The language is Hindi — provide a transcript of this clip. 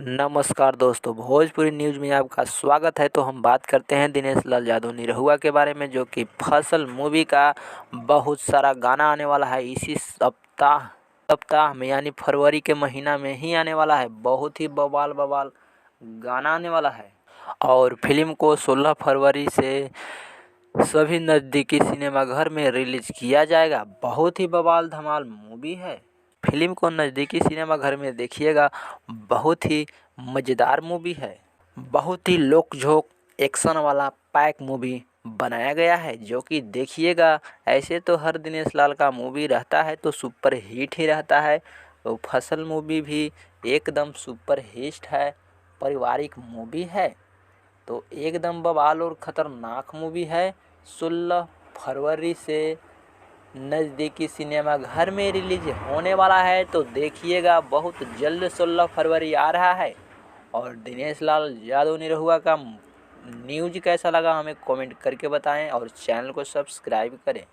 नमस्कार दोस्तों, भोजपुरी न्यूज़ में आपका स्वागत है। तो हम बात करते हैं दिनेश लाल यादव निरहुआ के बारे में, जो कि फसल मूवी का बहुत सारा गाना आने वाला है इसी सप्ताह में, यानी फरवरी के महीना में ही आने वाला है। बहुत ही बवाल गाना आने वाला है और फिल्म को 16 फरवरी से सभी नज़दीकी सिनेमाघर में रिलीज किया जाएगा। बहुत ही बवाल धमाल मूवी है। फिल्म को नज़दीकी सिनेमाघर में देखिएगा। बहुत ही मज़ेदार मूवी है। बहुत ही लोक-झोंक एक्शन वाला पैक मूवी बनाया गया है, जो कि देखिएगा। ऐसे तो हर दिनेश लाल का मूवी रहता है तो सुपर हिट ही रहता है, तो फसल मूवी भी एकदम सुपर हिट है। पारिवारिक मूवी है तो एकदम बवाल और ख़तरनाक मूवी है। 16 फरवरी से नज़दीकी सिनेमाघर में रिलीज होने वाला है, तो देखिएगा। बहुत जल्द 16 फरवरी आ रहा है। और दिनेश लाल यादव निरहुआ का न्यूज़ कैसा लगा हमें कमेंट करके बताएं और चैनल को सब्सक्राइब करें।